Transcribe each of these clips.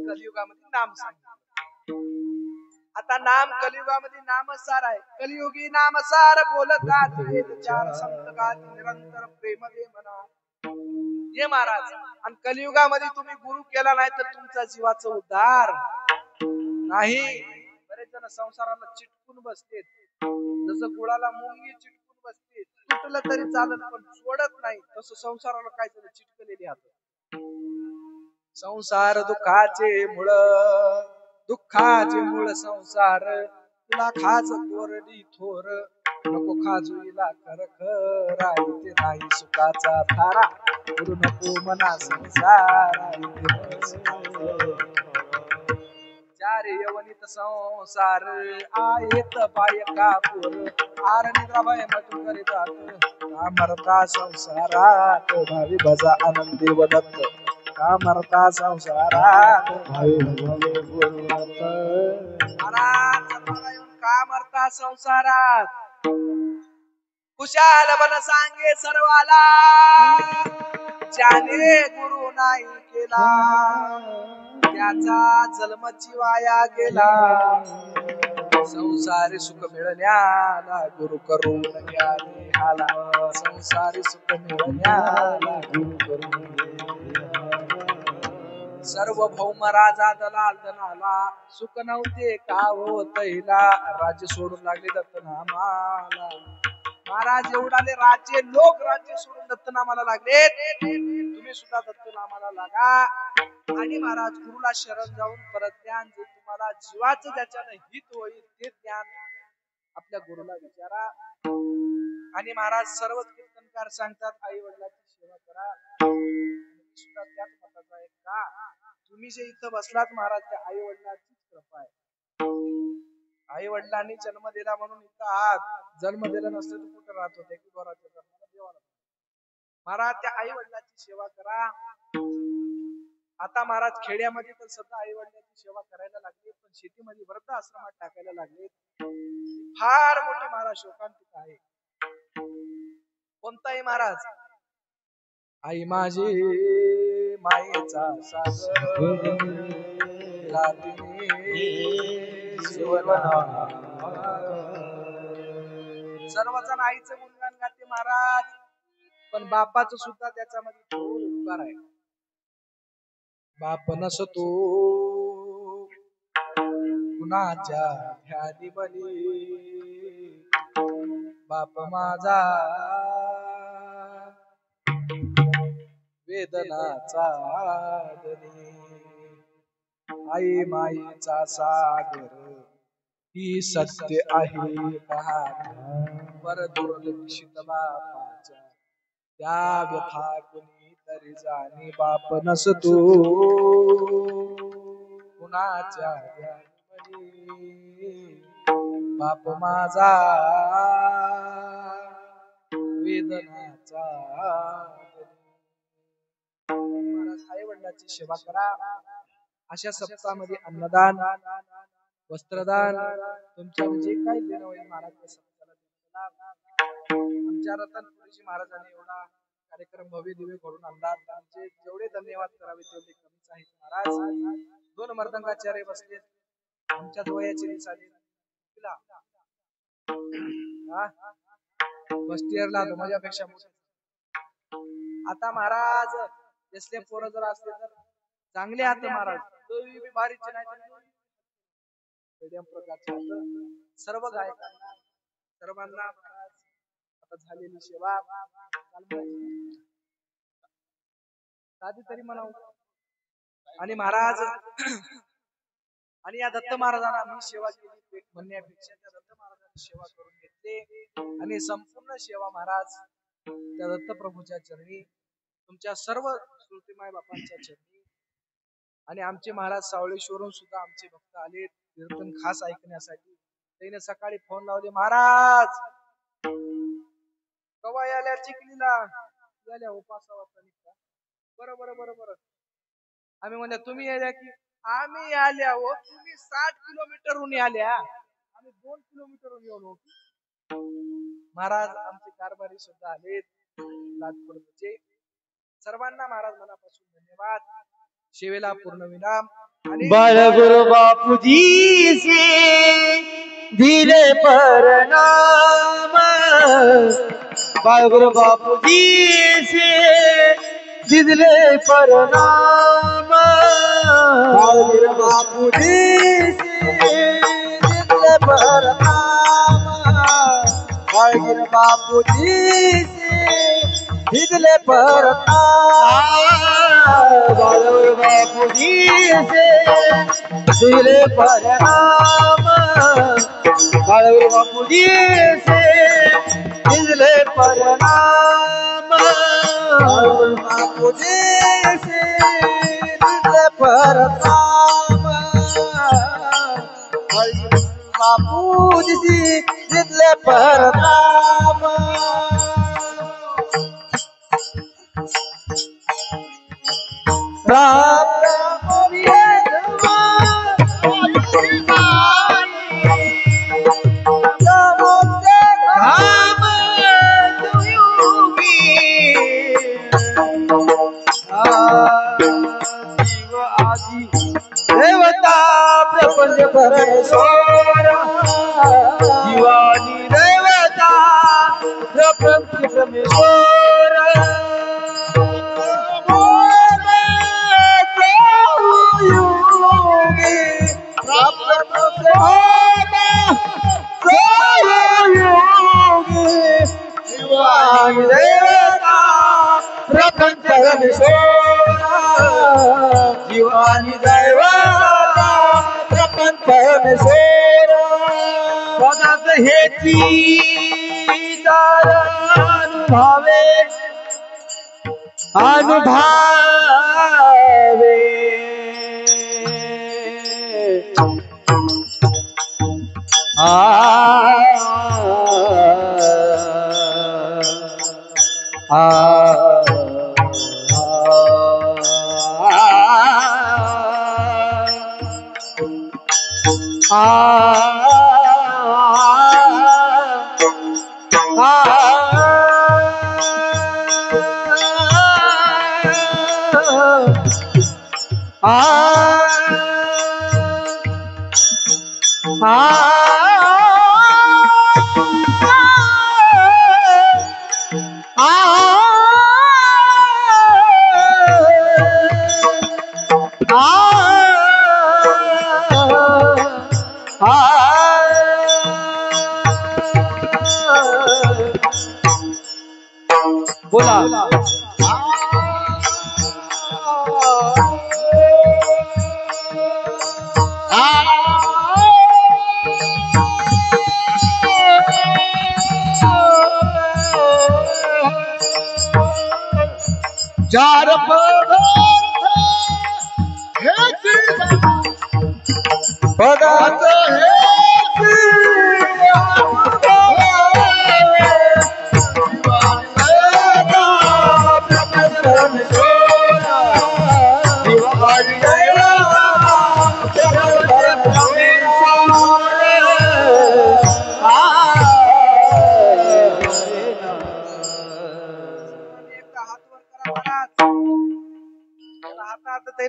कलियुगामध्ये नाम सांगितलं. आता नाम कलियुगामध्ये नामसार आहे. कलियुगी नामसार बोलतात वेद चार संत गाती निरंतर प्रेम दे म्हणा. हे महाराज, आणि कलियुगामध्ये तुम्ही गुरु केला नाही तर तुमचा जीवाचा उद्धार नाही. बरेच जण संसाराला चिटकून बसते, जसं गुळाला मुंगी चिटकून बसते, तुटलं तरी चालत पण सोडत नाही, तसं संसाराला काय जण चिटकलेली आहे. संसार दुःखाचे मूळ, दुःखाचे मूळ संसार. तुला खाज कोरडी थोर, नको खाजूला खरखर. इथे नाही सुखाचा थारा, करू नको मना संसार. चार यवनित संसार आहेत बायका पोर. आर निद्रा भय मजू करीतात, का मरता संसारात भावी भजा आनंदी वदत. का मरता संसारात भावी भजा का मरता संसारात. कुशाल बन सांगे सर्वाला, ज्याने गुरु नाही केला त्याचा जन्मची वाया गेला. संसारी सुख मिळण्याला गुरु करून घ्यावे हाला. संसारी सुख मिळण्याला गुरु करून सर्वभौम राजा दलाल दनाला. सुख नव्हते का होतैला, राज्य सोडून लागले दत्तनामाला. महाराज एवढाले राज्य, लोक राज्य सोडून दत्तनामाला लागले. तुम्ही सुद्धा दत्तनामाला लागा. आणि महाराज गुरुला शरण जाऊन परत ज्ञान जे तुम्हाला जीवाचं ज्याच्यानं हित होईल ते ज्ञान आपल्या गुरुला विचारा. आणि महाराज सर्व कीर्तनकार सांगतात आई वडिलांची सेवा करा. सुद्धा त्याच मताचा आहे का तुम्ही जे इथं बसलात महाराज, त्या आई वडिलांचीच कृपा आहे. आई वडिलांनी जन्म दिला म्हणून इथं आहात. जन्म दिला नसतं तर कुठं राहत होते की घराच्या जन्माला देवाला. महाराज त्या आई वडिलांची सेवा करा. आता महाराज खेड्यामध्ये तर सध्या आई वडिलांची सेवा करायला लागले, पण शेतीमध्ये वृद्ध आश्रमात टाकायला लागले. फार मोठी महाराज शोकांतिका आहे. कोणताही महाराज, आई माझी मायेचा सागर सर्वजण आईचं गुणगान गाते महाराज, पण बापाचं सुद्धा त्याच्यामध्ये थोर उपकार आहे. बाप नसतो कुणाच्या ध्यानी बली, बाप माझा वेदनाचा धनी. आई माईचा सागर ही सत्य आहे पहा, पर दुर्लक्षित बापाच्या त्या व्यथा कुणी तरी जाणी. बाप नसतो कुणाच्या ध्यानी, बाप माझा वेदनाचा. आई वडिलांची सेवा करा. अशा सप्ताहामध्ये अन्नदान, वस्त्रदान, तुमच्या जे काही देणं होईल महाराज आमच्या रतनपुरीजी महाराजांनी एवढा कार्यक्रम भव्य दिव्य घडून आणला. त्यांचे जेवढे धन्यवाद करावे तेवढे कमीच आहेत महाराज. दोन मर्दंगाचार्य बसले, आमच्याच वयाचे दिसाले बस्टियरला माझ्यापेक्षा मोठे. आता महाराज जसले पोरं जर असले तर चांगले आहात महाराज, भारीचे नाही प्रकारचे सर्व गायकांना सर्वांना महाराज आता झालेली सेवा साधी तरी म्हणाव. आणि महाराज आणि या दत्त महाराजांना मी सेवा केली म्हणण्यापेक्षा त्या दत्त महाराजांनी सेवा करून घेतली. आणि संपूर्ण सेवा महाराज त्या दत्त प्रभूच्या चरणी, तुमच्या सर्व श्रुतीमाय बापांच्या चरणी. आणि आमचे महाराज सावळेश्वरून सुद्धा आमचे भक्त आले कीर्तन खास ऐकण्यासाठी. त्याने सकाळी फोन लावले, महाराज कवा याल्या चिखलीला याल्या उपासा वाजता निघता. बरोबर आम्ही म्हणल्या तुम्ही याल्या की आम्ही आल्या हो, तुम्ही 60 किलोमीटरहून आल्या, आम्ही 2 किलोमीटरहून येऊन होतो. महाराज आमचे कारभारी सुद्धा आले लाटपूरचे. सर्वांना महाराज मनापासून धन्यवाद. सेवेला पूर्ण विराम. बाल गुरु बापू जी से दिले प्रणाम, बाल गुरु बापू जी से दिले प्रणाम, बाल गुरु बापू जी से दिले प्रणाम, बाल गुरु बापू जी से दिले प्रणाम, बाल गुरु बापू जी से दिले प्रणाम, बाल गुरु बापू जी से दिले प्रणाम, बाल गुरु बापू जी से दिले प्रणाम, बाल गुरु बापू जी से दिले प्रणाम। देवता प्रपंच परमेश्वर जीवानी देवता प्रपंच परमेश्वर जीवानी देवता प्रपंच परमेश्वर जीवानी देवता प्रपंच परमेश्वर पदार्थ हेची अनुभवे अनुभवे बोला चार पदार्थ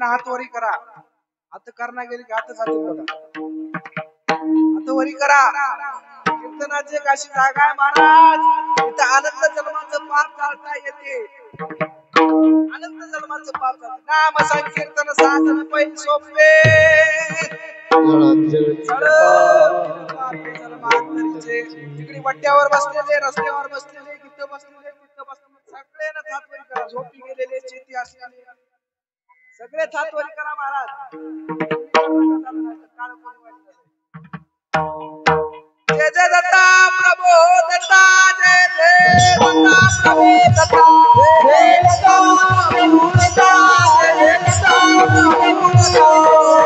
हात वरी करा हात करणा गेली की हात जातील बघा हात वरी करा कीर्तनाची एक अशी जागा आहे महाराज इथं आनंद जन्माचं पाप चालता येते आनंद जन्माचं पाप चालतं नाम संकीर्तन साधन पैल सोपे तिकडे वट्ट्यावर बसलेले रस्त्यावर बसलेले तिथं बसलेले सगळे ना हात वरी करा झोपी गेलेले चेती असलेले सगळे थातवरी करा महाराज जय जय दत्ता प्रभो दत्ता जय जय दत्ता प्रभो दत्ता जय दत्ता प्रभो दत्ता जय दत्ता प्रभो दत्ता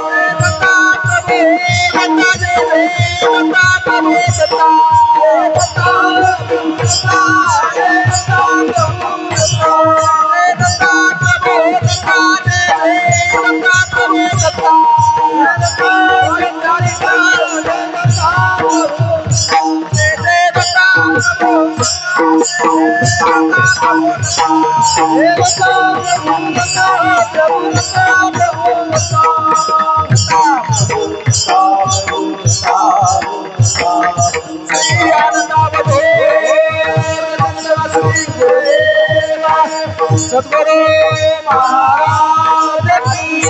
जय दत्ता जय दत्ता प्रभो दत्ता जय दत्ता प्रभो दत्ता जय दत्ता प्रभो दत्ता जय दत्ता प्रभो दत्ता Hey, सद्गुरु महाराज की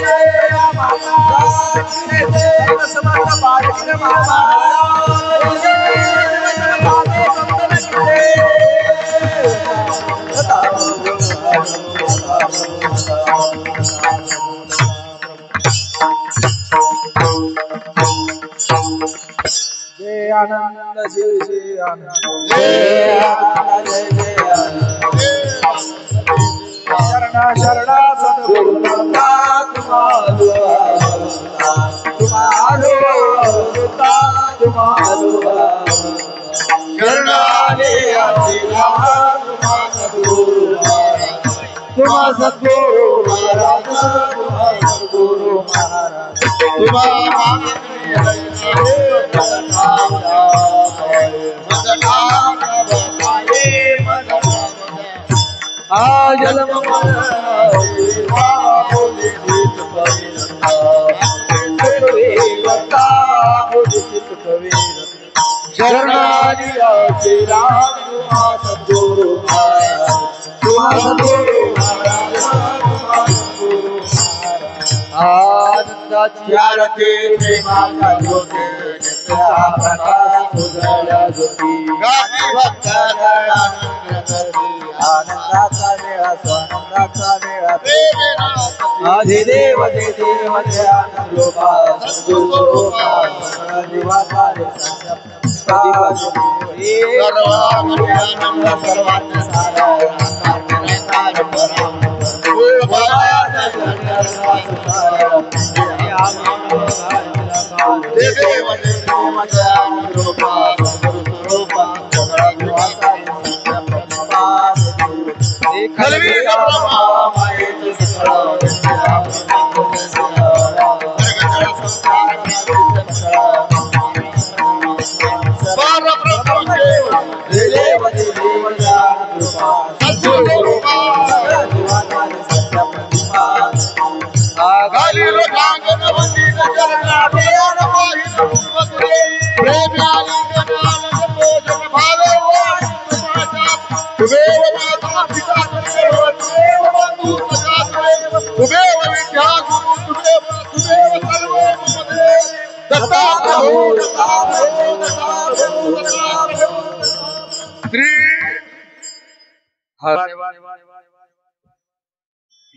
जय जय आनंद जय जय आनंद शरणा शरणा सद्गुरुनाथ आनंदाची आरती प्रेमाचा ज्योती नित्या प्रकाश उजळल्या ज्योती गाठी भक्ताला आनंदाचा वेळा स्वानंदाचा वेळा अधिदेव जय देव जय आनंद रूपा सद्गुरु रूपा जीवाचा सर्वांना सारा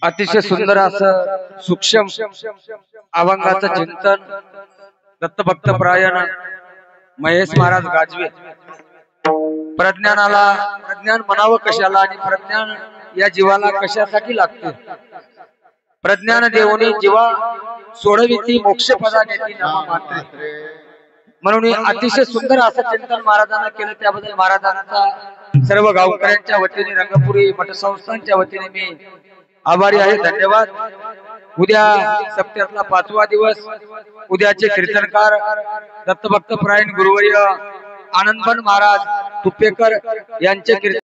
अतिशय सुंदर असं सूक्ष्म अभंगाचं चिंतन दत्तभक्त परायण महेश महाराज गाजवे. प्रज्ञानाला प्रज्ञान म्हणावं कशाला आणि प्रज्ञान या जीवाला कशासाठी लागते. प्रज्ञान देऊनी जीवा सोडविती मोक्ष पदा नेती नामा मात्रे. म्हणून अतिशय सुंदर असं चिंतन महाराजांना केलं. त्याबद्दल महाराजांचा सर्व गावकऱ्यांच्या वतीने रंगपुरी मठ संस्थांच्या वतीने मी आभारी आहे. धन्यवाद. उद्या सप्त्यातला 5वा दिवस. उद्याचे कीर्तनकार दत्तभक्त परायण गुरुवर्य आनंदबन महाराज तुपेकर यांचे कीर्तन